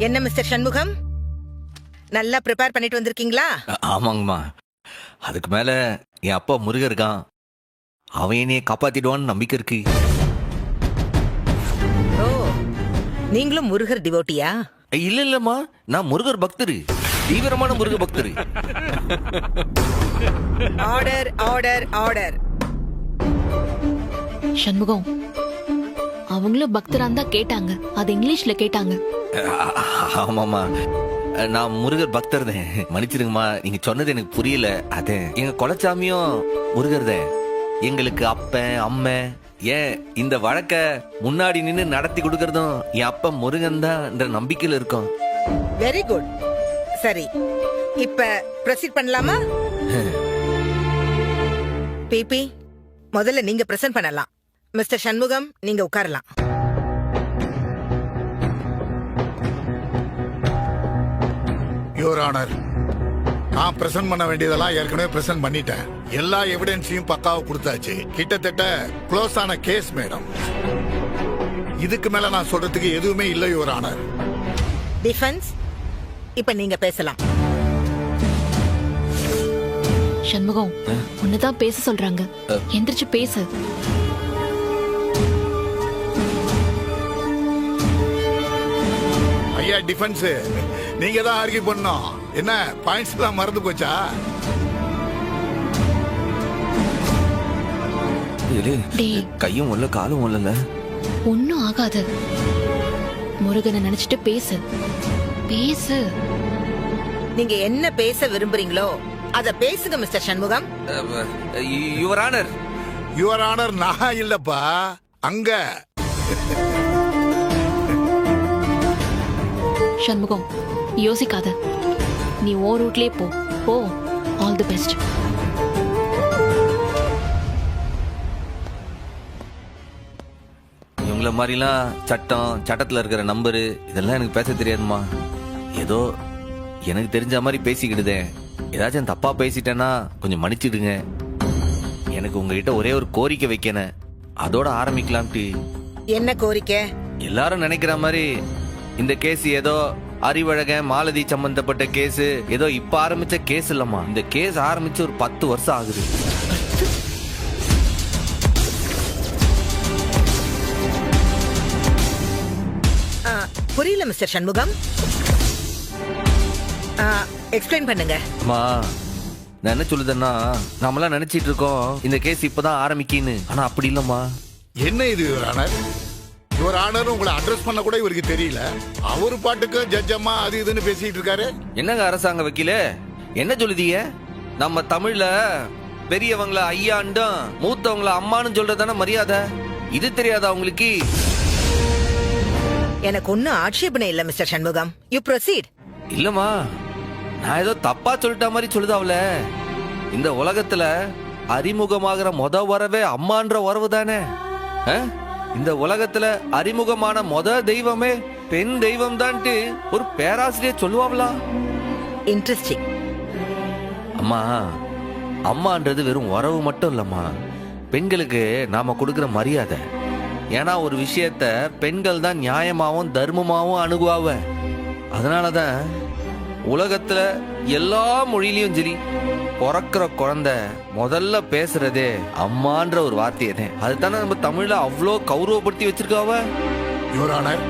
என்ன மிஸ்டர் சண்முகம், நல்லா ப்ரிப்பேர் பண்ணிட்டு வந்திருக்கீங்களா? ஆமாங்கம்மா. அதுக்கு மேல என் அப்பா முருகன் இருக்கான். அவன் என்னைய காப்பாத்திடுவான்னு நம்பிக்கை இருக்கு. ஓ, நீங்களும் முருகர் டிவோட்டியா? இல்லம்மா, நான் முருகர் பக்தரு, தீவிரமான முருக பக்தரு. Order order order. சண்முகம், அவங்களும் பக்தரா இருந்தா கேட்டாங்க, அது இங்கிலீஷ்ல கேட்டாங்க. ஆமாம்மா, நான் முருகர் பக்தர் தான். மன்னிச்சிருங்கம்மா, நீங்க சொன்னது எனக்கு புரியல. அது எங்க குலச்சாமியும் முருகர் தான். எங்களுக்கு அப்பன் அம்மை, ஏன் இந்த வழக்க முன்னாடி நின்று நடத்தி கொடுக்கறதும் என் அப்பா முருகன் தான் நம்பிக்கையில இருக்கோம். Very good. சரி, இப்ப ப்ரொசீட் பண்ணலாமா? பிபி, முதல்ல நீங்க பிரசன்ட் பண்ணலாம். மிஸ்டர் சண்முகம், நீங்க உட்காரலாம். யுவர் ஆனர், நான் பிரசன்ட் பண்ண வேண்டியதெல்லாம் ஏற்கனவே பிரசன்ட் பண்ணிட்டேன். எல்லா எவிடன்ஸையும் பக்காவா கொடுத்தாச்சு. கிட்டத்தட்ட க்ளோஸ் ஆன கேஸ் மேடம். இதுக்கு மேல நான் சொல்றதுக்கு எதுவுமே இல்லை யுவர் ஆனர். டிஃபென்ஸ், இப்ப நீங்க பேசலாம். சண்முகம், உன்னதான் பேச சொல்றாங்க, எந்திரிச்சு பேசு. ஐயா டிஃபென்ஸ், நீங்க தான் ஆர்கியூ பண்ணோம். என்ன பாயிண்ட்ஸ் எல்லாம் மறந்து போச்சா? கையும் உள்ள காலும் உள்ளல. ஒன்னும் ஆகாது. முருகனை நினைச்சிட்டு பேசு பேசு. நீங்க என்ன பேச விரும்புறீங்களோ அத பேசுங்க mister Shanmugam. Your honour. Your honour, நான் இல்லப்பா, அங்க. சண்முகம், யோசிக்காத, நீ ஓ ரூட்லயே போ போ. All the best. இவங்கள மாதிரிலாம் சட்டத்துல இருக்கிற நம்பரு இதெல்லாம் எனக்கு பேச தெரியாதுமா. ஏதோ எனக்கு தெரிஞ்ச மாதிரி பேசிக்கிடுதேன். ஏதாச்சும் தப்பா பேசிட்டேன்னா கொஞ்சம் மன்னிச்சிடுங்க. எனக்கு உங்ககிட்ட ஒரே ஒரு கோரிக்கை வைக்கணும், அதோட ஆரம்பிக்கலாம்ட்டு. என்ன கோரிக்கை? எல்லாரும் நினைக்கிற மாதிரி இந்த கேஸ் ஏதோ அறிவழகன் மாலதி சம்பந்தப்பட்ட கேஸ் ஏதோ இப்ப ஆரம்பிச்ச கேஸ் இல்லம்மா. இந்த கேஸ் ஆரம்பிச்சு ஒரு 10 வருஷம் ஆகுது. புரியல மிஸ்டர் சண்முகம், எக்ஸ்பிளைன் பண்ணுங்க. அம்மா, நான் என்ன சொல்லுதேன்னா, நாமெல்லாம் நினைச்சிட்டு இருக்கோம் இந்த கேஸ் இப்பதான் ஆரம்பிக்கின்னு. ஆனா அப்படி இல்லம்மா. என்ன இது யுவர் ஆனர்? யுவர் ஆனர் உங்களை அட்ரஸ் பண்ண கூட இவருக்கு தெரியல. அவரு பாட்டுக்கு ஜட்ஜ் அம்மா அது இதுன்னு பேசிட்டு இருக்காரு. என்னங்க அரசாங்க வக்கீல, என்ன சொல்லுதீங்க? நம்ம தமிழ்ல பெரியவங்கள ஐயாண்டும் மூத்தவங்கள அம்மான்னு சொல்றதான மரியாதை. இது தெரியாதா உங்களுக்கு? எனக்கு ஒன்னும் ஆட்சேபனை இல்ல மிஸ்டர் சண்முகம். You proceed. இல்லம்மா, நான் ஏதோ தப்பா சொல்லிட்ட மாதிரி சொல்லுதாவல. இந்த உலகத்துல அறிமுகமாகிற வரவே அம்மான்ற உறவு தானே. இந்த உலகத்துல அறிமுகமான தெய்வமே பெண் தெய்வம் தான்ட்டு ஒரு பேராசிரியர் சொல்லுவாங்களா? இன்ட்ரெஸ்டிங். அம்மா, அம்மான்றது வெறும் உறவு மட்டும் இல்லம்மா, பெண்களுக்கு நாம கொடுக்கிற மரியாதை. ஏன்னா ஒரு விஷயத்த பெண்கள் தான் நியாயமாவும் தர்மமாவும் அணுகுவாவ. அதனாலதான் உலகத்துல எல்லா மொழியிலயும் சரி, பிறக்கிற குழந்தை முதல்ல பேசுறதே அம்மான்ற ஒரு வார்த்தையே தான். அதுதானே நம்ம தமிழ்ல அவ்வளோ கௌரவப்படுத்தி வச்சிருக்காவ. யுவர் ஆனர்,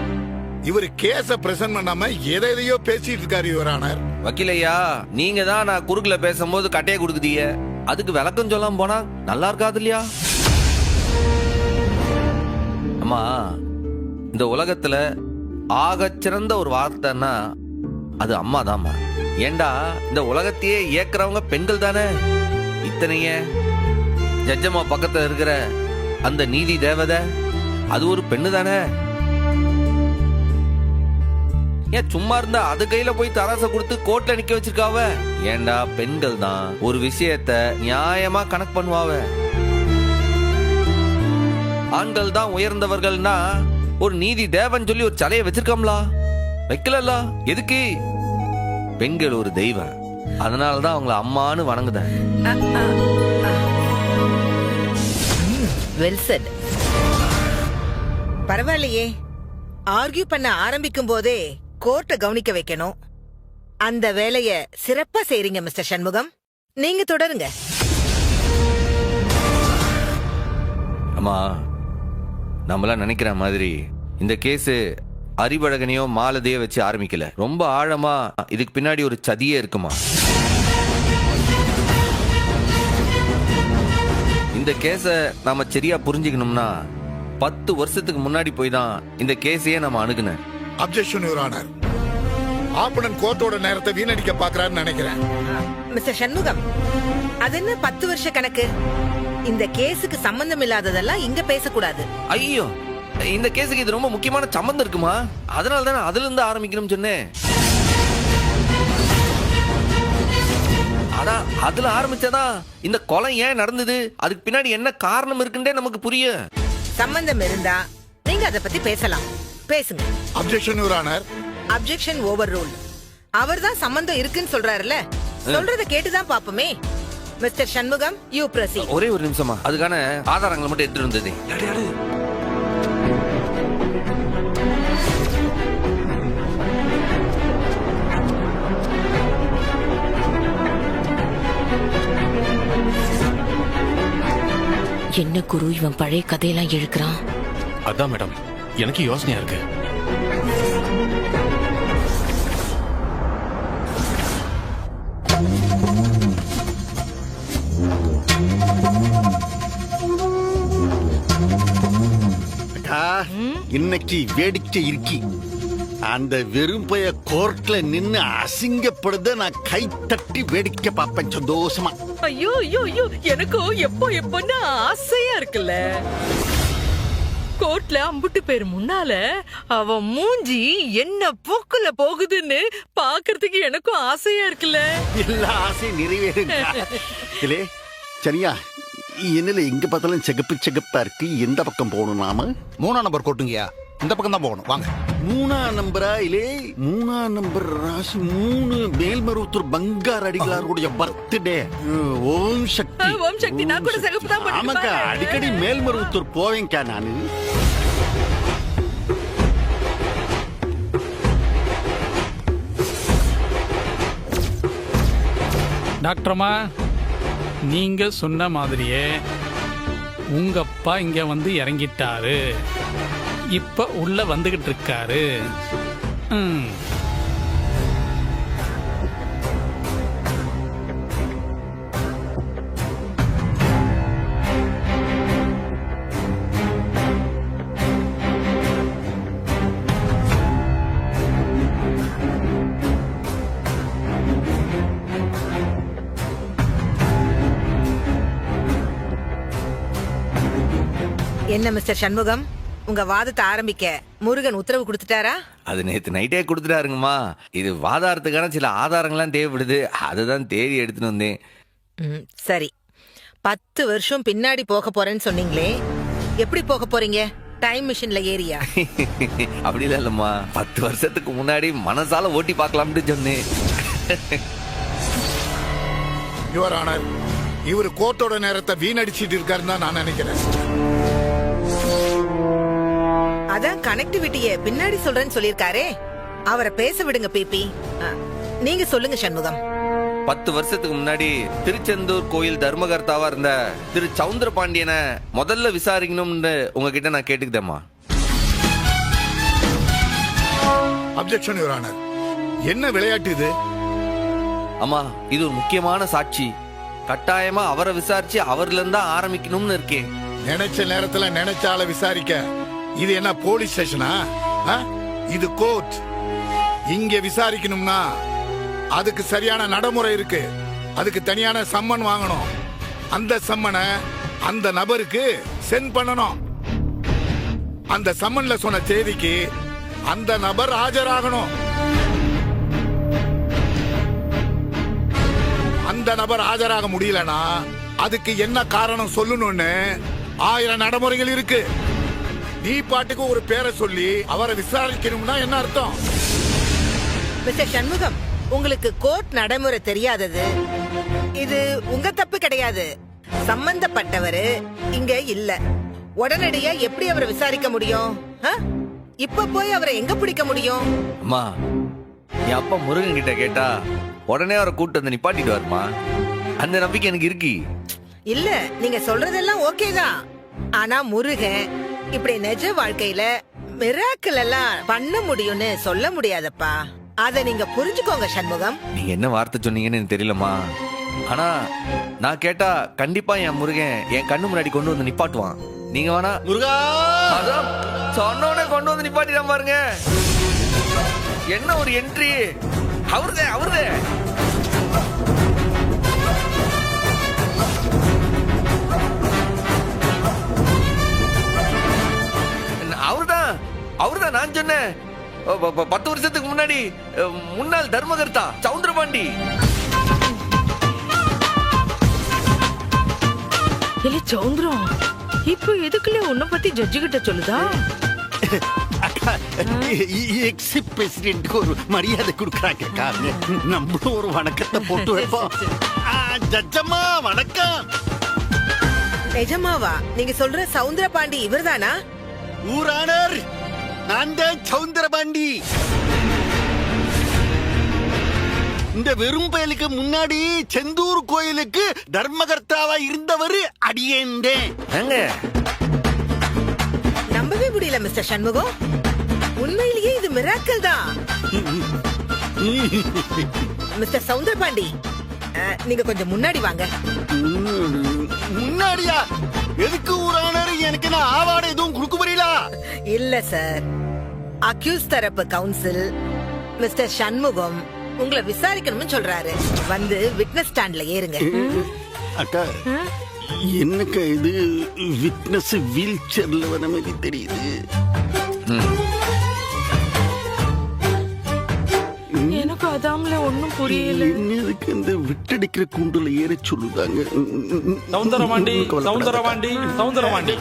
இவர் கேஸ பிரசன்ட் பண்ணாம எதையோ பேசிட்டு இருக்காரு யுவர் ஆனர். வக்கீலையா, நீங்க தான் நான் குறுக்குல பேசும்போது கட்டையை கொடுக்குதீங்க. அதுக்கு விளக்கம் சொல்லாம போனா நல்லா இருக்காது இல்லையா? அம்மா, இந்த உலகத்துல ஆகச்சிறந்த ஒரு வார்த்தைன்னா அது அம்மா தான்மா. ஏண்டா இந்த உலகத்தையே இயக்குறவங்க பெண்கள் தானே. இத்தனைய ஜட்ஜம்மா பக்கத்துல இருக்கிற அந்த நீதி தேவதை அது ஒரு பெண்ணு தானே. ஏன் சும்மா இருந்தா அது கையில போய் தராச கொடுத்து கோர்ட்ல நிக்க வச்சிருக்காவ? ஏண்டா பெண்கள் தான் ஒரு விஷயத்த நியாயமா கணக்கு பண்ணுவாவ. ஆண்கள் தான் உயர்ந்தவர்கள்னா ஒரு நீதி தேவன் சொல்லி ஒரு சலையை வச்சிருக்கோம்லா? வைக்கல. எதுக்கு? பெண்கள் ஒரு தெய்வம், அதனாலதான் அவங்கள அம்மான்னு வணங்குதேன். Well said. பரவாயில்லையே, ஆர்கியூ பண்ண ஆரம்பிக்கும் போதே கோர்ட்டை கவனிக்க வைக்கணும். அந்த வேலைய சிறப்பா செய்றீங்க மிஸ்டர் சண்முகம். நீங்க தொடருங்க. அம்மா, நம்மளாம் நினைக்கிற மாதிரி இந்த கேஸ் அறிவழகனையோ மாலதையோ வச்சு ஆரம்பிக்கல. ரொம்ப ஆழமா இதுக்கு பின்னாடி ஒரு சதியே இருக்குமா. இந்த கேஸை நாம சரியா புரிஞ்சுக்கணும்னா 10 வருஷத்துக்கு முன்னாடி போய் தான் இந்த கேஸையே நம்ம அணுகுனேன். Objection your honour. ஆப்பனன் கோர்ட்டோட நேரத்தை வீணடிக்க பாக்குறாருன்னு நினைக்கிறேன். மிஸ்டர் சண்முகம், அது என்ன 10 வருஷ கணக்கு? இந்த கேஸுக்கு சம்பந்தம் இல்லாததெல்லாம் இங்க பேசக்கூடாது. ஐயோ, இந்த கேஸுக்கு இது ரொம்ப முக்கியமான சம்பந்தம் இருக்குமா, அதனால தானே அதுல இருந்து ஆரம்பிக்கணும்னு சொன்னேன். அதான் அதுல ஆரம்பிச்சாதான் இந்த கொலை ஏன் நடந்தது, அதுக்கு பின்னாடி என்ன காரணம் இருக்குன்றே நமக்கு புரியும். சம்பந்தம் இருந்தா நீங்க அத பத்தி பேசலாம், பேசுங்க. Objection your honour. Objection over rule. அவர்தான் சம்பந்தம் இருக்குன்னு சொல்றாருல, சொல்றத கேட்டுதான் பாப்போமே. Mister Shanmugam, you proceed. ஒரே ஒரு நிமிஷமா, அதுக்கான ஆதாரங்களை மட்டும் எடுத்துட்டு வந்தது. என்ன குரு இவன் பழைய கதையெல்லாம் இழுக்கிறான்? அதான் மேடம், எனக்கு யோசனையா இருக்கு. அக்கா, இன்னைக்கு வேடிக்கை இருக்கி. அந்த வெறும்பைய கோர்ட்ல நின்னு அசிங்கப்படுத நான் கை தட்டி வேடிக்கை பார்ப்பேன் சந்தோஷமா. ஐயோ ஐயோ ஐயோ, எனக்கும் எப்போன்னு ஆசையா இருக்குல்ல. கோர்ட்ல அம்புட்டு பேர் முன்னால அவன் மூஞ்சி என்ன போக்குல போகுதுன்னு பாக்குறதுக்கு எனக்கும் ஆசையா இருக்குல்ல. எல்லா ஆசையும் நிறைவேறுங்க. இல்லே சரியா, என்னல எங்க பார்த்தாலும் செகப்பு செகப்பா இருக்கு. எந்த பக்கம் போகணும் நாம? 3ஆம் நம்பர் கோட்டுங்கயா, இந்த பக்கம் தான் போகணும், வாங்க. 3ஆம் நம்பரா? இல்லே 3ஆம் நம்பர் ராசி 3 மேல்மருவத்தூர் பங்கார் அடிகளாருடைய பர்த்டே. ஓம் சக்தி. ஓம் சக்தி. நான் கூட சிகப்பு தான் போட்டுட்டு ஆமாக்கா, வரேன். அடிக்கடி மேல்மருவத்தூர் போவேன்க்கா நானு. டாக்டர்மா, நீங்க சொன்ன மாதிரியே உங்க அப்பா இங்க வந்து இறங்கிட்டாரு. இப்ப உள்ள வந்துகிட்டு இருக்காரு. என்ன மிஸ்டர் சண்முகம், உங்க வாதத்தை ஆரம்பிக்க முருகன் உத்தரவு கொடுத்துட்டாரா? அது நேத்து நைட்டே கொடுத்துட்டாருங்கம்மா. இது வாதாரத்துக்கான சில ஆதாரங்கள்லாம் தேவைப்படுது, அதுதான் தேடி எடுத்துட்டு வந்தேன். சரி, 10 வருஷம் பின்னாடி போக போறேன்னு சொன்னீங்களே, எப்படி போக போறீங்க? டைம் மிஷின்ல ஏரியா? அப்படி இல்லம்மா, 10 வருஷத்துக்கு முன்னாடி மனசால ஓட்டி பார்க்கலாம்னு சொன்னேன். யுவர் ஆனர், இவர் கோர்ட்டோட நேரத்தை வீணடிச்சிட்டு இருக்காருன்னு தான் நான் நினைக்கிறேன். அதான் கனெக்டிவிட்டிய பின்னாடி சொல்றேன்னு சொல்லிருக்காரே, அவரை பேச விடுங்க. பிபி, நீங்க சொல்லுங்க சண்முகம். 10 வருஷத்துக்கு முன்னாடி திருச்செந்தூர் கோயில் தர்மகர்த்தாவா இருந்த திரு சவுந்தர பாண்டியனை முதல்ல விசாரிக்கணும்னு உங்ககிட்ட நான் கேட்டுக்கிட்டேம்மா. Objection your honour. என்ன விளையாட்டு இது? அம்மா, இது ஒரு முக்கியமான சாட்சி. கட்டாயமா அவரை விசாரிச்சு அவர்ல இருந்தா ஆரம்பிக்கணும்னு இருக்கேன். நினைச்ச நேரத்துல நினைச்ச ஆளை விசாரிக்க இது என்ன போலீஸ் ஸ்டேஷனா? இது கோர்ட். இங்க விசாரிக்கணும்னா அதுக்கு சரியான நடைமுறை இருக்கு. அதுக்கு தனியான சம்மன் வாங்கணும். அந்த சம்மனை அந்த நபருக்கு சென்ட் பண்ணணும். அந்த சம்மன்ல சொன்ன தேதிக்கு அந்த நபர் ஆஜராகணும். அந்த நபர் ஆஜராக முடியலனா அதுக்கு என்ன காரணம் சொல்லணும்னு 1000 நடைமுறைகள் இருக்கு. நீ பாட்டுக்கு ஒரு பேரை சொல்லி அவரை விசாரிக்கணும்னா என்ன அர்த்தம்? மிஸ்டர் சண்முகம், உங்களுக்கு கோர்ட் நடைமுறை தெரியாதது இது உங்க தப்பு கிடையாது. சம்பந்தப்பட்டவரு இங்க இல்ல. உடனடியா எப்படி அவரை விசாரிக்க முடியும்? இப்ப போய் அவரை எங்க பிடிக்க முடியும்? அம்மா என் அப்பா முருகன் கிட்ட கேட்டா உடனே அவரை கூட்டு வந்து நிப்பாட்டிட்டு வருமா. அந்த நம்பிக்கை எனக்கு இருக்கு. இல்ல, நீங்க சொல்றதெல்லாம் ஓகே தான். ஆனா முருகன் இப்படி நிஜ வாழ்க்கையில மிராக்கிள் எல்லாம் பண்ண முடியும்னு சொல்ல முடியாதப்பா. அத நீங்க புரிஞ்சுக்கோங்க சண்முகம். நீங்க என்ன வார்த்தை சொன்னீங்கன்னு எனக்கு தெரியலம்மா. ஆனா நான் கேட்டா கண்டிப்பா என் முருகன் என் கண்ணு முன்னாடி கொண்டு வந்து நிப்பாட்டுவான். நீங்க வேணா முருகா அதான் சொன்னோட கொண்டு வந்து நிப்பாட்டிடாம பாருங்க. என்ன ஒரு என்ட்ரி! அவருதே அவருதே அவர்தான் அவர்தான் நான் சொன்னேன். 10 வருஷத்துக்கு முன்னாடி முன்னாள் தர்மகர்த்தா சவுந்தரபாண்டி. இல்ல சௌந்தரம், இப்ப எதுக்குள்ள உன்னை பத்தி ஜட்ஜு கிட்ட சொல்லுதா? அக்கா எக்ஸ் பிரசிடென்ட்க்கு ஒரு மரியாதை கொடுக்குறாங்க அக்கா. நம்மளும் ஒரு வணக்கத்தை போட்டு வைப்போம். ஜட்ஜம்மா வணக்கம். நிஜமாவா நீங்க சொல்ற சவுந்தரபாண்டி இவர்தானா? ஊரானர், நான் தான் சவுந்தரபாண்டி. இந்த வெறும் பயலுக்கு முன்னாடி செந்தூர் கோயிலுக்கு தர்மகர்த்தாவா இருந்தவர் அடியேந்தே. நம்பவே முடியல மிஸ்டர் சண்முகம். உண்மையிலேயே இது மிராக்கிள் தான். மிஸ்டர் சவுந்தரபாண்டி, நீங்க கொஞ்சம் முன்னாடி வாங்க. முன்னாடியா? எதுக்கு ஊரானர்? எனக்கு நான் ஆவாட எதுவும் கொடுக்க முடியல. இல்ல சார், அக்யூஸ் தரப்பு கவுன்சில் மிஸ்டர் சண்முகம் உங்களை விசாரிக்கணும்னு சொல்றாரு. வந்து விட்னஸ் ஸ்டாண்ட்ல ஏறுங்க. அக்கா என்னக்கா இது விட்னஸ் வீல் சேர்ல வர மாதிரி தெரியுது. எனக்கு அதாமல ஒண்ணும் புரியல. என்னதுக்கு இந்த விட்டடிக்கிற கூண்டுல ஏற சொல்லுதாங்க. சவுந்தரபாண்டி சவுந்தரபாண்டி சவுந்தரபாண்டி.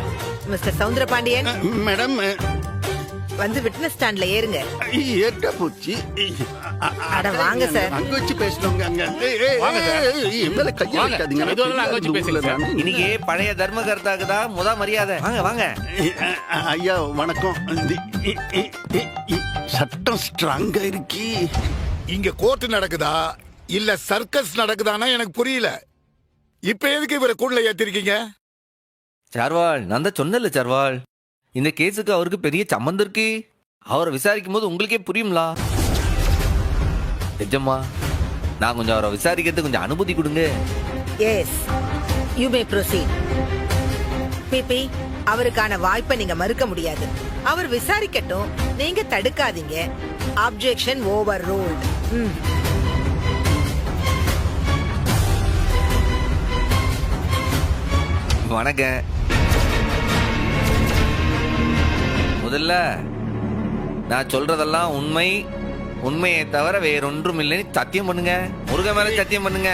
மிஸ்டர் சவுந்தரபாண்டியன், மேடம் வந்து விட்னஸ் ஸ்டாண்ட்ல ஏறுங்க. ஏட்டா போச்சு. அட வாங்க சார். அங்க வச்சு பேசணுங்க. அங்க எம்எல்ஏ கையை வைக்காதீங்க. அங்க வச்சு பேசுங்க. இன்னைக்கு பழைய தர்மகர்த்தாக்கு தான் முத மரியாதை. வாங்க வாங்க. ஐயா வணக்கம். சட்டம் ஸ்ட்ராங்கா இருக்கு. இங்க கோர்ட் நடக்குதா இல்ல சர்க்கஸ் நடக்குதானா எனக்கு புரியல. இப்ப எதுக்கு இவரை கூண்டுல ஏத்திருக்கீங்க? சார்வால், நான் தான் சொன்னல சார்வால், இந்த கேஸுக்கு அவருக்கு பெரிய சம்பந்தம் இருக்கு. அவரை விசாரிக்கும் போது உங்களுக்கே புரியும்லா. நிஜமா நான் கொஞ்சம் அவரை விசாரிக்கிறதுக்கு கொஞ்சம் அனுமதி கொடுங்க. Yes, you may proceed. PP, அவருக்கான வாய்ப்பை நீங்க மறுக்க முடியாது. அவர் விசாரிக்கட்டும், நீங்க தடுக்காதீங்க. Objection over ruled. வணக்கம். முதல்ல நான் சொல்றதெல்லாம் உண்மை, உண்மையை தவிர வேறொன்றும் இல்லைன்னு சத்தியம் பண்ணுங்க. முருகன் மேல சத்தியம் பண்ணுங்க.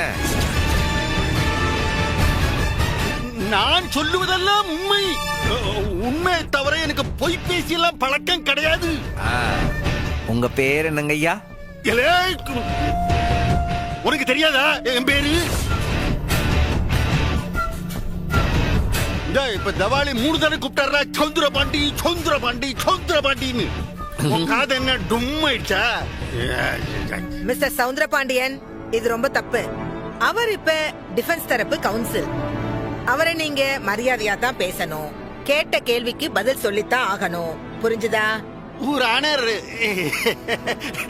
நான் சொல்லுவதெல்லாம் உண்மை. உண்மையை தவிர எனக்கு பொய் பேசியெல்லாம் பழக்கம் கிடையாது. உங்க பேர் என்னங்க ஐயா? உனக்கு தெரியாதா என் பேரு? இப்ப தவாலி 3 தடவை கூப்பிட்டாரா சவுந்தரபாண்டி சவுந்தரபாண்டி சவுந்தரபாண்டின்னு. காது என்ன டும் ஆயிடுச்சா? மிஸ்டர் சவுந்தரபாண்டியன், இது ரொம்ப தப்பு. அவர் இப்ப டிஃபென்ஸ் தரப்பு கவுன்சில். அவரை நீங்க மரியாதையா தான் பேசணும். கேட்ட கேள்விக்கு பதில் சொல்லித்தான் ஆகணும். புரிஞ்சுதா? ஊரானர்,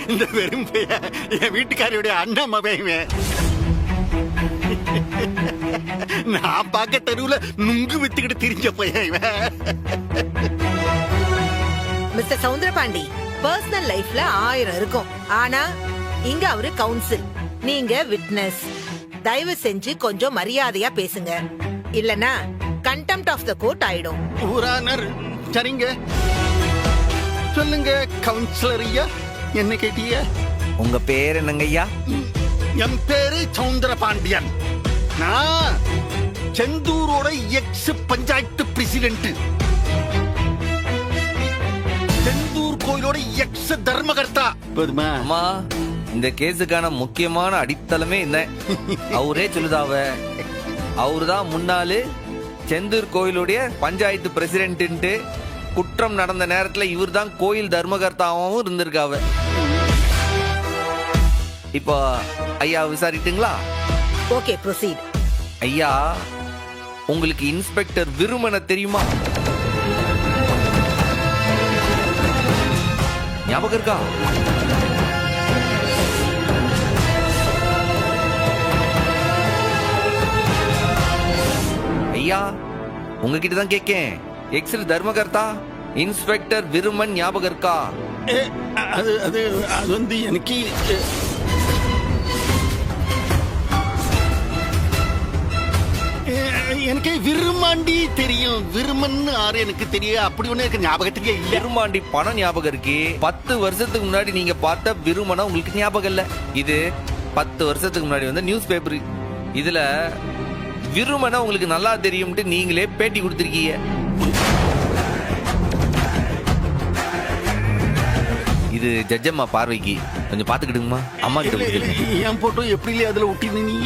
இந்த வெறும் என் வீட்டுக்காரியுடைய அண்ணன் மகன். நான் பார்க்க தெருவுல நுங்கு வித்துக்கிட்டு திரிஞ்ச பையன். மிஸ்டர் சவுந்தரபாண்டி, பர்சனல் லைஃப்ல 1000 இருக்கும். ஆனா இங்க அவரு கவுன்சில், நீங்க விட்னஸ். தயவு செஞ்சு கொஞ்சம் மரியாதையா பேசுங்க. இல்லனா கண்டெம்ட் ஆஃப் த கோர்ட் ஆயிடும். ஊரானர், சரிங்க சொல்லுங்க கவுன்சிலர் ஐயா. என்ன கேட்டீங்க? உங்க பேர் என்னங்க ஐயா? என் பேரு சவுந்தரபாண்டியன். நான் செந்தூரோட எக்ஸ் பஞ்சாயத்து பிரசிடென்ட். செந்தூர் கோயிலோட எக்ஸ் தர்மகர்த்தா. போதுமா? அம்மா, இந்த கேஸுக்கான முக்கியமான அடித்தளமே என்ன? அவரே சொல்லுதாவ. அவருதான் முன்னாள் செந்தூர் கோயிலுடைய பஞ்சாயத்து பிரசிடென்ட். குற்றம் நடந்த நேரத்துல இவர்தான் கோயில் தர்மகர்த்தாவும் இருந்திருக்காவ. இப்போ ஐயா விசாரிட்டுங்களா? Okay, proceed. ஐயா, உங்களுக்கு இன்ஸ்பெக்டர் விருமனை தெரியுமா? ஞாபகம் இருக்கா? ஐயா, உங்ககிட்ட தான் கேக்கேன். எக்ஸ் தர்மகர்த்தா இன்ஸ்பெக்டர் விருமன் ஞாபகம் இருக்கா? அது அது அது வந்து எனக்கு எனக்கு விரும்மாண்டி தெரியும். விருமன் ஆறு எனக்கு தெரியும். அப்படி ஒண்ணு எனக்கு ஞாபகத்துக்கே இல்ல. விருமாண்டி பணம் ஞாபகம் இருக்கு. 10 வருஷத்துக்கு முன்னாடி நீங்க பார்த்த விருமனா உங்களுக்கு ஞாபகம் இல்ல. இது 10 வருஷத்துக்கு முன்னாடி வந்த நியூஸ் பேப்பர். இதுல விருமனா உங்களுக்கு நல்லா தெரியும்ட்டு நீங்களே பேட்டி கொடுத்திருக்கீங்க. இது ஜட்ஜம்மா பார்வைக்கு கொஞ்சம் பாத்துக்கிடுங்கம்மா. அம்மா கிட்ட கொடுத்துருங்க. என் போட்டோ எப்படி அதுல ஒட்டினு நீ?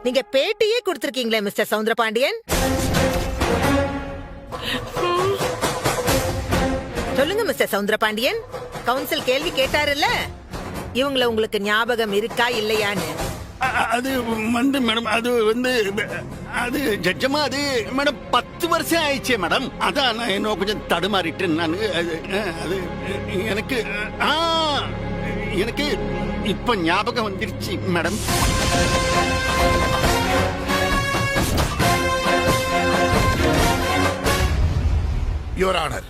நீங்க பேட்டியே கொடுத்திருக்கீங்களே மிஸ்டர் சவுந்தரபாண்டியன். சொல்லுங்க மிஸ்டர் சவுந்தரபாண்டியன், கவுன்சில் கேள்வி கேட்டாருல்ல, இவங்கள உங்களுக்கு ஞாபகம் இருக்கா இல்லையான்னு. அது வந்து மேடம், அது வந்து அது ஜட்ஜமா, அது மேடம் 10 வருஷம் ஆயிடுச்சே மேடம். அதான் நான் என்ன கொஞ்சம் தடுமாறிட்டேன் நான். அது எனக்கு எனக்கு இப்ப ஞாபகம் வந்துருச்சு மேடம். யுவர் ஆனர்,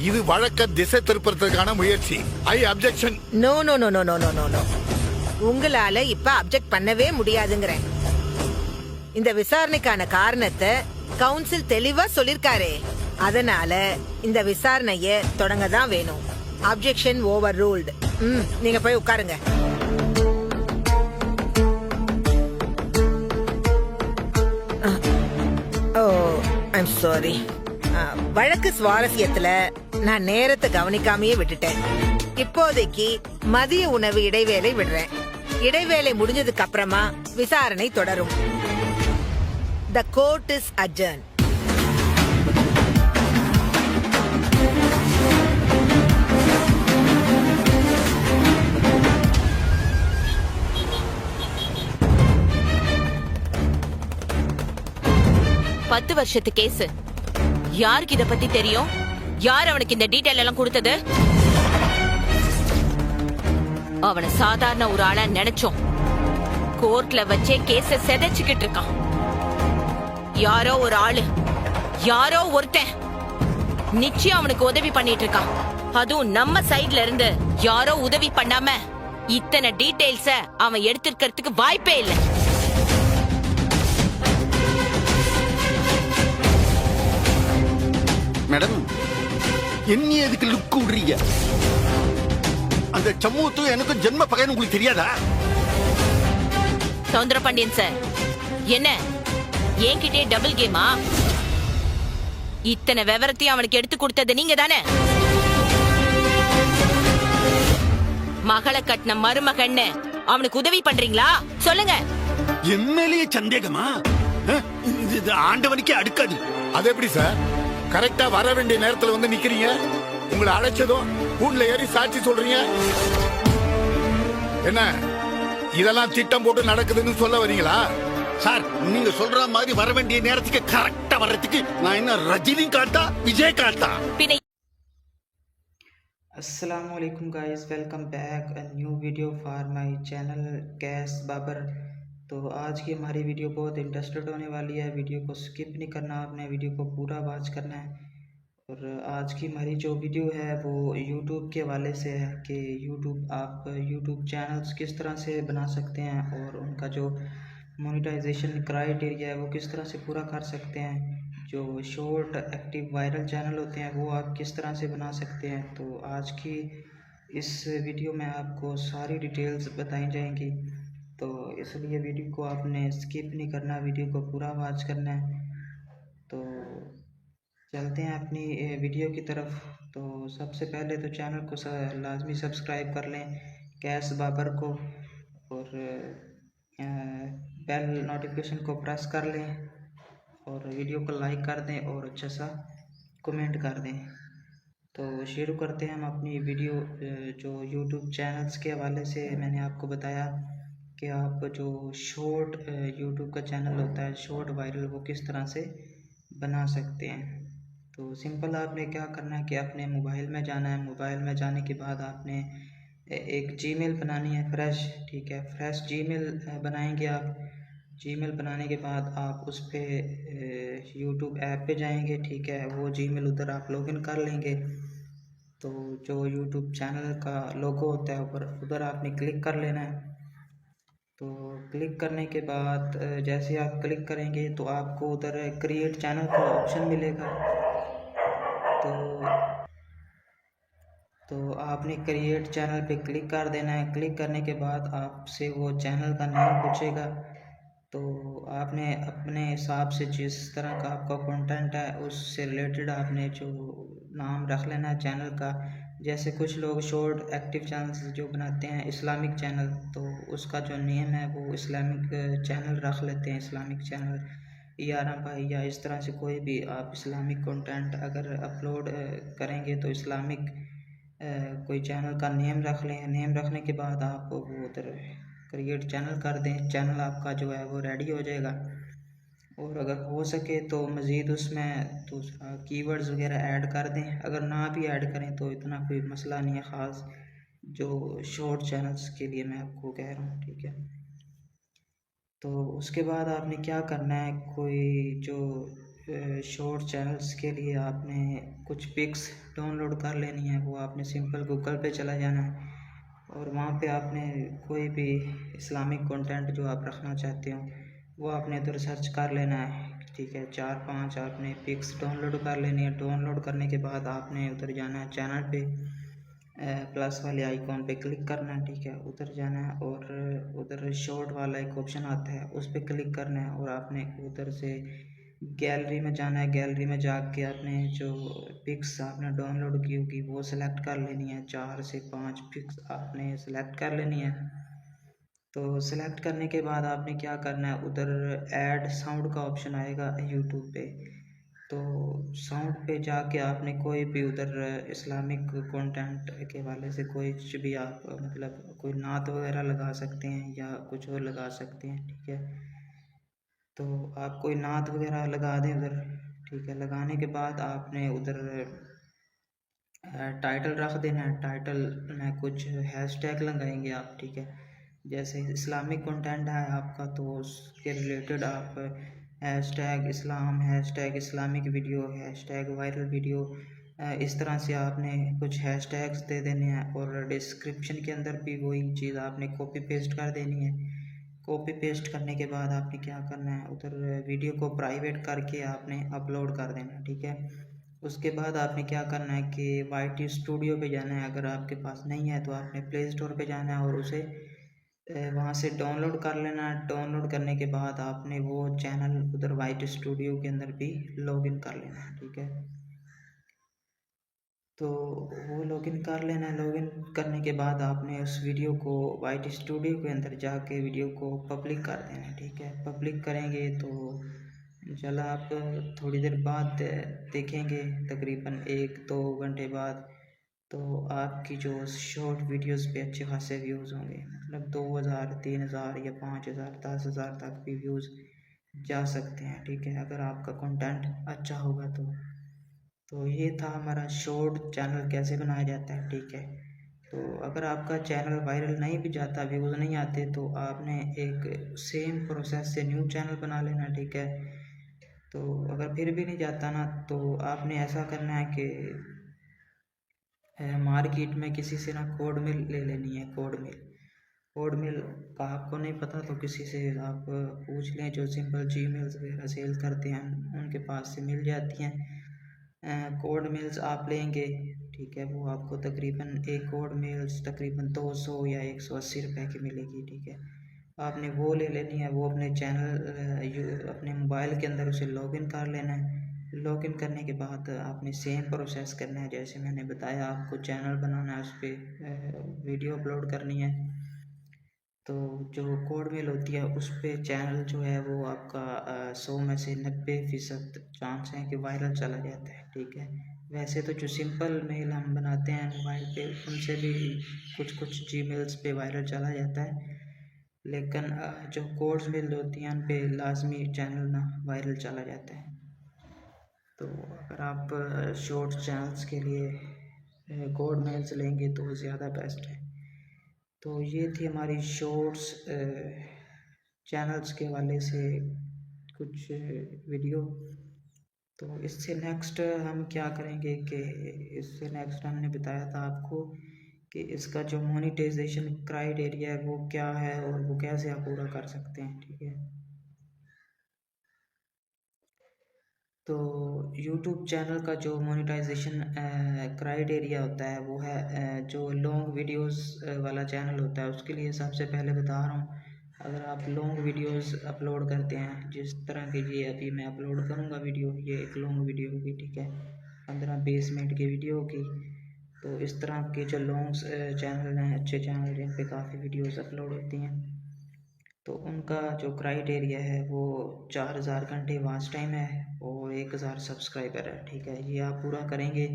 இது வழக்க திசை திருப்பறதுக்கான முயற்சி. I objection. No no no no no no no no. உங்களால இப்ப அப்ஜெக்ட் பண்ணவே முடியாதுங்கிறேன். இந்த விசாரணைக்கான காரணத்தை கவுன்சில் தெளிவா சொல்லிருக்காரே, அதனால இந்த விசாரணைய தொடங்க தான் வேணும். Objection over ruled. நீங்க போய் உட்காருங்க. ஓ, ஐம் சாரி. வழக்கு சுவாரஸ்யத்துல நான் நேரத்தை கவனிக்காமையே விட்டுட்டேன். இப்போதைக்கு மதிய உணவு இடைவேளை விடுறேன். இடைவேளை முடிஞ்சதுக்கு அப்புறமா விசாரணை தொடரும். The court is adjourned. பத்து வருஷத்து கேஸ். யாருக்கு இத பத்தி தெரியும்? யார் அவனுக்கு இந்த டீடைல் எல்லாம் கொடுத்தது? அவனை சாதாரண ஒரு ஆளா நினைச்சோம். கோர்ட்ல வச்சே கேஸ செதைச்சுக்கிட்டு இருக்கான். யாரோ ஒரு ஆளு, யாரோ ஒருத்தன் நிச்சயம் அவனுக்கு உதவி பண்ணிட்டு இருக்கான். அதுவும் நம்ம சைடுல இருந்து யாரோ உதவி பண்ணாம இத்தனை டீடைல்ஸ அவன் எடுத்திருக்கிறதுக்கு வாய்ப்பே இல்லை. மேடம், என்ன எதுக்கு லுக் விடுறீங்க? அந்த சமூகத்தும் எனக்கும் ஜென்ம பகைன்னு உங்களுக்கு தெரியாதா? சவுந்தரபாண்டியன் சார், என்ன என்கிட்டே டபுள் கேமா? இத்தனை விவரத்தையும் அவனுக்கு எடுத்து கொடுத்தது நீங்க தானே? மகளை கட்டின மருமகன்னு அவனுக்கு உதவி பண்றீங்களா? சொல்லுங்க. எம்எல்ஏ சந்தேகமா? இது ஆண்டவனுக்கே அடுக்காது. அது எப்படி சார்? கரெக்டா வர வேண்டிய நேரத்துல வந்து நிக்கிறீங்க. உங்களை அழைச்சதும் கூண்டுல ஏறி சாட்சி சொல்றீங்க. என்ன இதெல்லாம் திட்டம் போட்டு நடக்குதுன்னு சொல்ல வரீங்களா? சார், நீங்க சொல்ற மாதிரி வர வேண்டிய நேரத்துக்கு கரெக்டா வர்றதுக்கு நான் என்ன ரஜினி காட்டா, விஜய் காட்டா? अस्सलाम वालेकुम guys, welcome back a new video for my channel Kais Babar. तो आज की हमारी वीडियो बहुत इंटरेस्टेड होने वाली है। वीडियो को स्किप नहीं करना, आपने वीडियो को पूरा वॉच करना है। और आज की हमारी जो वीडियो है वो यूट्यूब के हवाले से है कि आप यूट्यूब चैनल्स किस तरह से बना सकते हैं और उनका जो मोनेटाइजेशन क्राइटेरिया है वो किस तरह से पूरा कर सकते हैं। जो शॉर्ट एक्टिव वायरल चैनल होते हैं वो आप किस तरह से बना सकते हैं। तो आज की इस वीडियो में आपको सारी डिटेल्स बताई जाएंगी, तो इसलिए वीडियो को आपने स्किप नहीं करना, वीडियो को पूरा वॉच करना है। तो चलते हैं अपनी वीडियो की तरफ। तो सबसे पहले तो चैनल को लाजमी सब्सक्राइब कर लें, कैस बाबर को, और बेल नोटिफिकेशन को प्रेस कर लें और वीडियो को लाइक कर दें और अच्छा सा कमेंट कर दें। तो शुरू करते हैं हम अपनी वीडियो। जो यूट्यूब चैनल्स के हवाले से मैंने आपको बताया कि आप जो शॉर्ट यूट्यूब का चैनल होता है शॉर्ट वायरल, वो किस तरह से बना सकते हैं। तो सिंपल आपने क्या करना है कि अपने मोबाइल में जाना है। मोबाइल में जाने के बाद आपने एक जीमेल बनानी है फ्रेश, ठीक है। फ्रेश जीमेल बनाएंगे आप। जीमेल बनाने के बाद आप उस पर यूट्यूब ऐप पे जाएंगे, ठीक है। वो जीमेल उधर आप लॉगिन कर लेंगे। तो जो यूट्यूब चैनल का लोगो होता है ऊपर, उधर आपने क्लिक कर लेना है। तो क्लिक करने के बाद जैसे आप क्लिक करेंगे तो आपको उधर क्रिएट चैनल का ऑप्शन मिलेगा। तो आपने क्रिएट चैनल पे क्लिक कर देना है। क्लिक करने के बाद आपसे वो चैनल का नाम पूछेगा। तो आपने अपने हिसाब से जिस तरह का आपका कंटेंट है उससे रिलेटेड आपने जो नाम रख लेना है चैनल का। जैसे कुछ लोग शॉर्ट एक्टिव चैनल्स जो बनाते हैं इस्लामिक चैनल, तो उसका जो नेम है वो इस्लामिक चैनल रख लेते हैं। इस्लामिक चैनल यारा भाई या इस तरह से कोई भी आप इस्लामिक कंटेंट अगर अपलोड करेंगे तो इस्लामिक कोई चैनल का नेम रख लें। नेम रखने के बाद आप वो उधर क्रिएट चैनल कर दें। चैनल आपका जो है वो रेडी हो जाएगा। और अगर हो सके तो मज़ीद उसमें दूसरा कीवर्ड्स वगैरह ऐड कर दें। अगर ना भी ऐड करें तो इतना कोई मसला नहीं है ख़ास, जो शॉर्ट चैनल्स के लिए मैं आपको कह रहा हूँ, ठीक है। तो उसके बाद आपने क्या करना है, कोई जो शॉर्ट चैनल्स के लिए आपने कुछ पिक्स डाउनलोड कर लेनी है। वो आपने सिंपल गूगल पे चला जाना है और वहाँ पे आपने कोई भी इस्लामिक कंटेंट जो आप रखना चाहते हो वो आपने उधर सर्च कर लेना है, ठीक है। 4-5 आपने पिक्स डाउनलोड कर लेनी है। डाउनलोड करने के बाद आपने उधर जाना है चैनल पे, प्लस वाले आइकॉन पे क्लिक करना है, ठीक है। उधर जाना है और उधर शॉर्ट वाला एक ऑप्शन आता है उस पर क्लिक करना है और आपने उधर से गैलरी में जाना है। गैलरी में जाके आपने जो पिक्स आपने डाउनलोड की होगी वो सिलेक्ट कर लेनी है। 4 से 5 पिक्स आपने सिलेक्ट कर लेनी है। तो सिलेक्ट करने के बाद आपने क्या करना है, उधर ऐड साउंड का ऑप्शन आएगा यूट्यूब पे। तो साउंड पे जाके आपने कोई भी उधर इस्लामिक कंटेंट के हवाले से कोई भी आप मतलब कोई नात वगैरह लगा सकते हैं या कुछ और लगा सकते हैं, ठीक है। तो आप कोई नात वगैरह लगा दें उधर, ठीक है। लगाने के बाद आपने उधर टाइटल रख देना है। टाइटल में कुछ हैशटैग लगाएंगे आप, ठीक है। जैसे इस्लामिक कंटेंट है आपका तो उसके रिलेटेड आप हैशटैग इस्लाम, hashtag Islamic video, hashtag viral video, इस तरह से आपने कुछ हैशटैग्स दे देने हैं। और डिस्क्रिप्शन के अंदर भी वही चीज़ आपने कॉपी पेस्ट कर देनी है। कॉपी पेस्ट करने के बाद आपने क्या करना है, उधर वीडियो को प्राइवेट करके आपने अपलोड कर देना है, ठीक है। उसके बाद आपने क्या करना है कि YT स्टूडियो पे जाना है। अगर आपके पास नहीं है तो आपने प्ले स्टोर पे जाना है और उसे वहाँ से डाउनलोड कर लेना है। डाउनलोड करने के बाद आपने वो चैनल उधर YT स्टूडियो के अंदर भी लॉगिन कर लेना है, ठीक है। तो वो लॉगिन कर लेना है। लॉगिन करने के बाद आपने उस वीडियो को YT स्टूडियो के अंदर जाके वीडियो को पब्लिक कर देना है, ठीक है। पब्लिक करेंगे तो इंशाल्लाह आप थोड़ी देर बाद देखेंगे, तकरीबन 1-2 घंटे बाद, तो आपकी जो शॉर्ट वीडियोस पे अच्छे खासे व्यूज़ होंगे। मतलब 2000, 3000 या 5000, 10,000 तक भी व्यूज़ जा सकते हैं, ठीक है, अगर आपका कंटेंट अच्छा होगा तो ये था हमारा शॉर्ट चैनल कैसे बनाया जाता है, ठीक है। तो अगर आपका चैनल वायरल नहीं भी जाता, व्यूज़ नहीं आते, तो आपने एक सेम प्रोसेस से न्यू चैनल बना लेना, ठीक है। तो अगर फिर भी नहीं जाता ना, तो आपने ऐसा करना है कि मार्केट में किसी से ना कोड मिल ले लेनी है। कोड मिल का आपको नहीं पता तो किसी से आप पूछ लें, जो सिंपल जीमेल्स वगैरह सेल करते हैं उनके पास से मिल जाती हैं। कोड मिल्स आप लेंगे, ठीक है। वो आपको तकरीबन एक कोड मिल्स तकरीबन 200 या 180 रुपए की मिलेगी, ठीक है। आपने वो ले लेनी है। वो अपने चैनल अपने मोबाइल के अंदर उसे लॉगिन कर लेना है। लॉगिन करने के बाद आपने सेम प्रोसेस करना है जैसे मैंने बताया। आपको चैनल बनाना है, उस पर वीडियो अपलोड करनी है। तो जो कोड मेल होती है उस पे चैनल जो है वो आपका 100 में से 90% चांस है कि वायरल चला जाता है, ठीक है। वैसे तो जो सिंपल मेल हम बनाते हैं मोबाइल पे उनसे भी कुछ जीमेल्स पे वायरल चला जाता है, लेकिन जो कोड्स मेल होती हैं उन पे लाजमी चैनल ना वायरल चला जाता है। तो अगर आप शॉर्ट चैनल्स के लिए कोड मेल्स लेंगे तो ज़्यादा बेस्ट है। तो ये थी हमारी शॉर्ट्स चैनल्स के वाले से कुछ वीडियो। तो इससे नेक्स्ट हम क्या करेंगे कि इससे नेक्स्ट हमने बताया था आपको कि इसका जो मोनेटाइजेशन क्राइटेरिया है वो क्या है और वो कैसे आप पूरा कर सकते हैं, ठीक है। तो YouTube चैनल का जो मोनेटाइजेशन क्राइटेरिया होता है वो है जो लॉन्ग वीडियोस वाला चैनल होता है उसके लिए सबसे पहले बता रहा हूँ, अगर आप लॉन्ग वीडियोस अपलोड करते हैं जिस तरह की ये अभी मैं अपलोड करूँगा वीडियो, ये एक लॉन्ग वीडियो होगी, ठीक है, 15-20 मिनट की वीडियो होगी। तो इस तरह के जो लॉन्ग चैनल हैं, अच्छे चैनल जिन पे काफ़ी वीडियोस अपलोड होती हैं, तो उनका जो क्राइटेरिया है वो 4000 घंटे वॉच टाइम है और 1000 सब्सक्राइबर है, ठीक है। ये आप पूरा करेंगे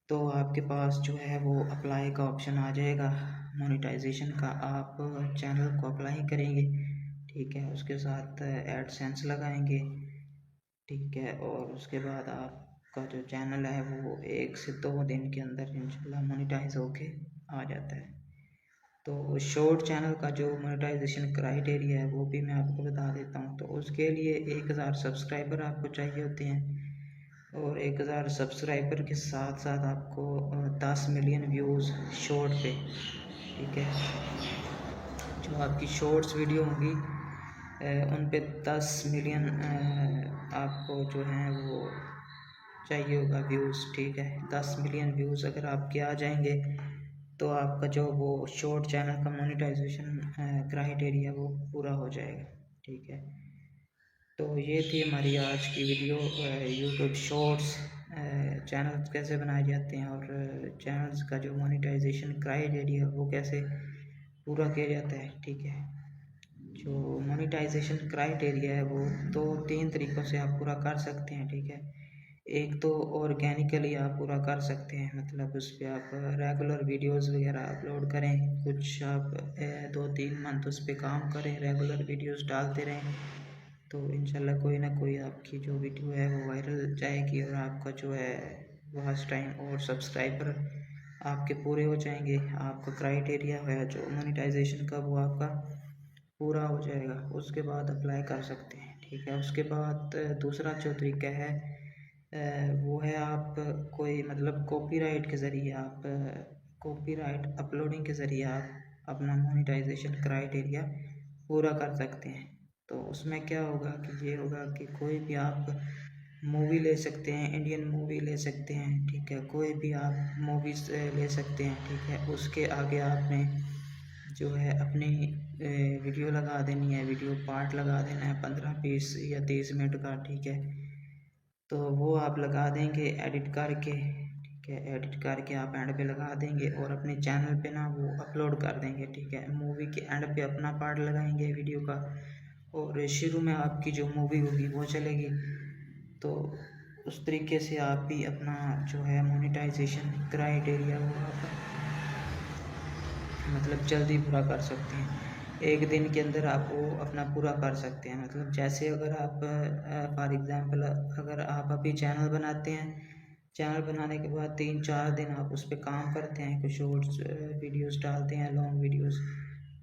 तो आपके पास जो है वो अप्लाई का ऑप्शन आ जाएगा मोनेटाइजेशन का। आप चैनल को अप्लाई करेंगे, ठीक है, उसके साथ एडसेंस लगाएंगे, ठीक है, और उसके बाद आपका जो चैनल है वो 1 से 2 दिन के अंदर इंशाल्लाह मोनेटाइज होके आ जाता है। तो शॉर्ट चैनल का जो मोनेटाइजेशन क्राइटेरिया है वो भी मैं आपको बता देता हूँ। तो उसके लिए 1000 सब्सक्राइबर आपको चाहिए होते हैं और 1000 सब्सक्राइबर के साथ साथ आपको 10 मिलियन व्यूज़ शॉर्ट पे, ठीक है, जो आपकी शॉर्ट्स वीडियो होंगी उन पे 10 मिलियन आपको जो है वो चाहिए होगा व्यूज़, ठीक है। 10 मिलियन व्यूज़ अगर आपके आ जाएंगे तो आपका जो वो शॉर्ट चैनल का मोनेटाइजेशन क्राइटेरिया वो पूरा हो जाएगा, ठीक है। तो ये थी हमारी आज की वीडियो, यूट्यूब शॉर्ट्स चैनल्स कैसे बनाए जाते हैं और चैनल्स का जो मोनेटाइजेशन क्राइटेरिया वो कैसे पूरा किया जाता है, ठीक है। जो मोनेटाइजेशन क्राइटेरिया है वो 2-3 तरीक़ों से आप पूरा कर सकते हैं, ठीक है। एक तो ऑर्गेनिकली आप पूरा कर सकते हैं, मतलब उस पर आप रेगुलर वीडियोस वगैरह अपलोड करें, कुछ आप 2-3 मंथ उस पर काम करें, रेगुलर वीडियोस डालते रहें, तो इंशाल्लाह कोई ना कोई आपकी जो वीडियो है वो वायरल जाएगी और आपका जो है वॉच टाइम और सब्सक्राइबर आपके पूरे हो जाएंगे। आपका क्राइटेरिया है जो मोनेटाइजेशन का वो आपका पूरा हो जाएगा, उसके बाद अप्लाई कर सकते हैं, ठीक है। उसके बाद दूसरा जो तरीका है वो है आप कोई मतलब कॉपीराइट के ज़रिए आप कॉपीराइट अपलोडिंग के ज़रिए आप अपना मोनेटाइजेशन क्राइटेरिया पूरा कर सकते हैं। तो उसमें क्या होगा कि ये होगा कि कोई भी आप मूवी ले सकते हैं, इंडियन मूवी ले सकते हैं, ठीक है, कोई भी आप मूवीज़ ले सकते हैं, ठीक है। उसके आगे आपने जो है अपनी वीडियो लगा देनी है, वीडियो पार्ट लगा देना है 15-20 या 30 मिनट का, ठीक है। तो वो आप लगा देंगे एडिट करके, ठीक है, एडिट करके आप एंड पे लगा देंगे और अपने चैनल पे ना वो अपलोड कर देंगे, ठीक है। मूवी के एंड पे अपना पार्ट लगाएंगे वीडियो का और शुरू में आपकी जो मूवी होगी वो चलेगी। तो उस तरीके से आप भी अपना जो है मोनेटाइजेशन क्राइटेरिया वो आप मतलब जल्दी पूरा कर सकते हैं, 1 दिन के अंदर आप वो अपना पूरा कर सकते हैं। मतलब जैसे अगर आप फॉर एग्ज़ाम्पल अगर आप अभी चैनल बनाते हैं, चैनल बनाने के बाद 3-4 दिन आप उस पर काम करते हैं, कुछ शॉर्ट्स वीडियोस डालते हैं, लॉन्ग वीडियोस,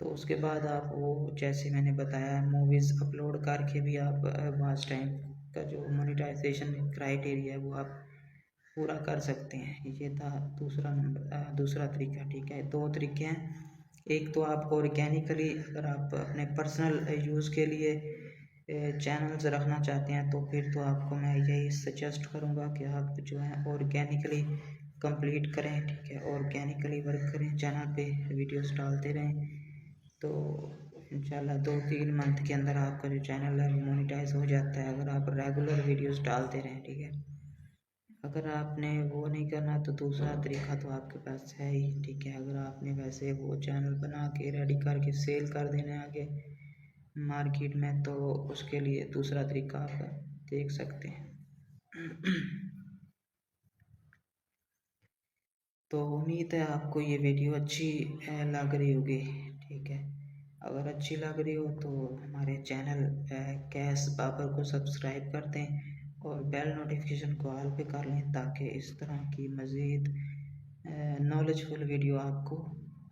तो उसके बाद आप वो जैसे मैंने बताया मूवीज़ अपलोड करके भी आप वॉच टाइम का जो मोनेटाइजेशन क्राइटेरिया है वो आप पूरा कर सकते हैं। ये था दूसरा तरीका, ठीक है। 2 तरीके हैं, एक तो आप ऑर्गेनिकली अगर आप अपने पर्सनल यूज़ के लिए चैनल्स रखना चाहते हैं तो फिर तो आपको मैं यही सजेस्ट करूँगा कि आप जो है ऑर्गेनिकली कंप्लीट करें, ठीक है, ऑर्गेनिकली वर्क करें, चैनल पे वीडियोस डालते रहें, तो इंशाल्लाह 2-3 मंथ के अंदर आपका जो चैनल है वो मोनेटाइज हो जाता है अगर आप रेगुलर वीडियोस डालते रहें, ठीक है। अगर आपने वो नहीं करना तो दूसरा तरीका तो आपके पास है ही, ठीक है। अगर आपने वैसे वो चैनल बना के रेडी करके सेल कर देना है आगे मार्केट में, तो उसके लिए दूसरा तरीका आप देख सकते हैं। तो उम्मीद है आपको ये वीडियो अच्छी लग रही होगी, ठीक है। अगर अच्छी लग रही हो तो हमारे चैनल कैस बाबर को सब्सक्राइब कर दें और बेल नोटिफिकेशन को ऑल पे कर लें, ताकि इस तरह की मज़ीद नॉलेजफुल वीडियो आपको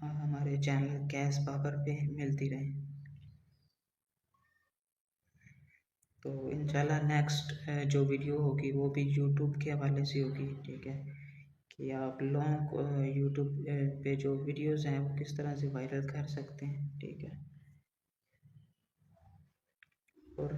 हमारे चैनल कैस बाबर पे मिलती रहे। तो इंशाल्लाह नेक्स्ट जो वीडियो होगी वो भी यूट्यूब के हवाले से होगी, ठीक है, कि आप लोग यूट्यूब पे जो वीडियोस हैं वो किस तरह से वायरल कर सकते हैं, ठीक है। और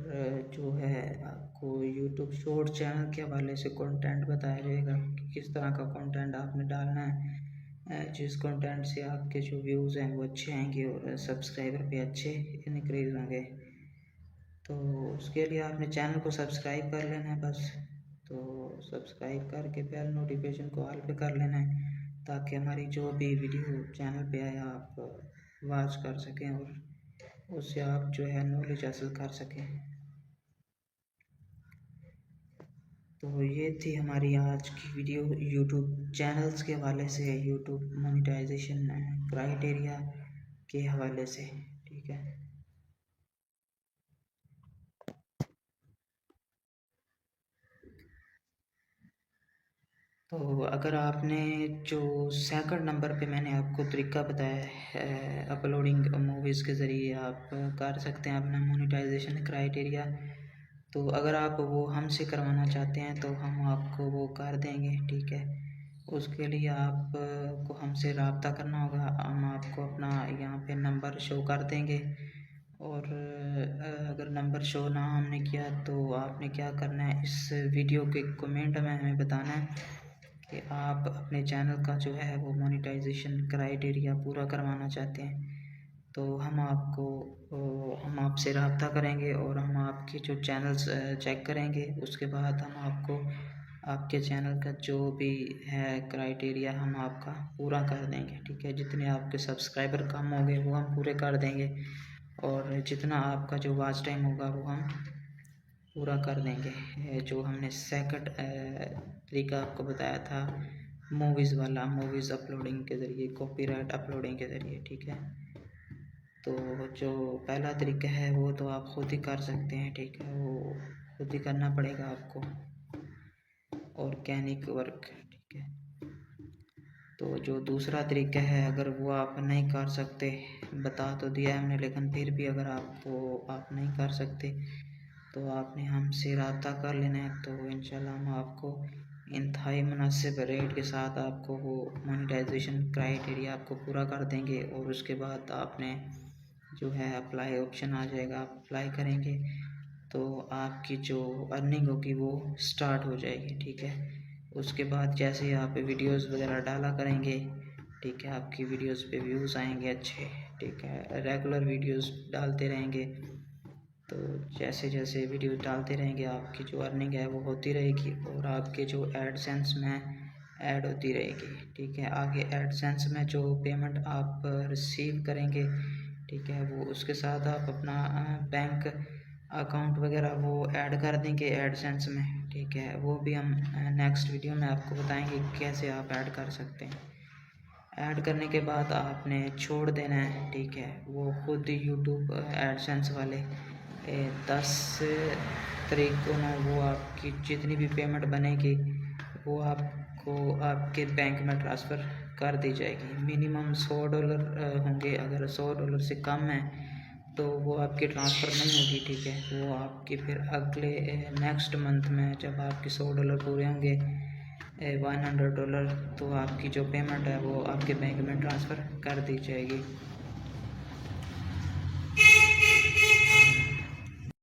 जो है आपको यूट्यूब शॉर्ट चैनल के हवाले से कंटेंट बताया जाएगा कि किस तरह का कंटेंट आपने डालना है, जिस कंटेंट से आपके जो व्यूज़ हैं वो अच्छे आएंगे और सब्सक्राइबर भी अच्छे इंक्रीज होंगे। तो उसके लिए आपने चैनल को सब्सक्राइब कर लेना है बस। तो सब्सक्राइब करके बेल नोटिफिकेशन को ऑल पे कर लेना है, ताकि हमारी जो भी वीडियो चैनल पे आए आप वॉच कर सकें और उससे आप जो है नॉलेज हासिल कर सकें। तो ये थी हमारी आज की वीडियो यूट्यूब चैनल्स के हवाले से, यूट्यूब मोनेटाइजेशन क्राइटेरिया के हवाले से, ठीक है। तो अगर आपने जो सेकंड नंबर पे मैंने आपको तरीका बताया है अपलोडिंग मूवीज़ के ज़रिए आप कर सकते हैं अपना मोनेटाइजेशन क्राइटेरिया, तो अगर आप वो हमसे करवाना चाहते हैं तो हम आपको वो कर देंगे, ठीक है। उसके लिए आपको हमसे रब्ता करना होगा, हम आपको अपना यहाँ पे नंबर शो कर देंगे। और अगर नंबर शो ना हमने किया तो आपने क्या करना है, इस वीडियो के कमेंट में हमें बताना है कि आप अपने चैनल का जो है वो मोनेटाइजेशन क्राइटेरिया पूरा करवाना चाहते हैं। तो हम आपसे रब्ता करेंगे और हम आपके जो चैनल्स चेक करेंगे, उसके बाद हम आपको आपके चैनल का जो भी है क्राइटेरिया हम आपका पूरा कर देंगे, ठीक है। जितने आपके सब्सक्राइबर कम होंगे वो हम पूरे कर देंगे और जितना आपका जो वॉच टाइम होगा वो हम पूरा कर देंगे। जो हमने सेकंड तरीका आपको बताया था मूवीज़ वाला, मूवीज़ अपलोडिंग के ज़रिए, कॉपीराइट अपलोडिंग के ज़रिए, ठीक है। तो जो पहला तरीका है वो तो आप खुद ही कर सकते हैं, ठीक है, वो खुद ही करना पड़ेगा आपको, ऑर्गेनिक वर्क, ठीक है। तो जो दूसरा तरीका है अगर वो आप नहीं कर सकते, बता तो दिया है हमने, लेकिन फिर भी अगर आप नहीं कर सकते तो आपने हमसे रब्ता कर लेना है। तो इंशाल्लाह हम आपको इंतहाई मुनासिब रेट के साथ आपको वो मोनेटाइजेशन क्राइटेरिया आपको पूरा कर देंगे और उसके बाद आपने जो है अप्लाई ऑप्शन आ जाएगा, आप अप्लाई करेंगे तो आपकी जो अर्निंग होगी वो स्टार्ट हो जाएगी, ठीक है। उसके बाद जैसे आप वीडियोस वगैरह डाला करेंगे, ठीक है, आपकी वीडियोस पे व्यूज़ आएंगे अच्छे, ठीक है, रेगुलर वीडियोस डालते रहेंगे, तो जैसे जैसे वीडियो डालते रहेंगे आपकी जो अर्निंग है वो होती रहेगी और आपके जो एडसेंस में ऐड होती रहेगी, ठीक है। आगे एडसेंस में जो पेमेंट आप रिसीव करेंगे, ठीक है, वो उसके साथ आप अपना बैंक अकाउंट वगैरह वो ऐड कर देंगे एडसेंस में, ठीक है। वो भी हम नेक्स्ट वीडियो में आपको बताएंगे कैसे आप ऐड कर सकते हैं। ऐड करने के बाद आपने छोड़ देना है, ठीक है, वो खुद यूट्यूब एडसेंस वाले 10 तारीख को ना वो आपकी जितनी भी पेमेंट बनेगी वो आपको आपके बैंक में ट्रांसफ़र कर दी जाएगी। मिनिमम $100 होंगे, अगर $100 से कम है तो वो आपकी ट्रांसफ़र नहीं होगी, ठीक है। वो आपकी फिर अगले नेक्स्ट मंथ में जब आपके $100 पूरे होंगे, $100, तो आपकी जो पेमेंट है वो आपके बैंक में ट्रांसफ़र कर दी जाएगी।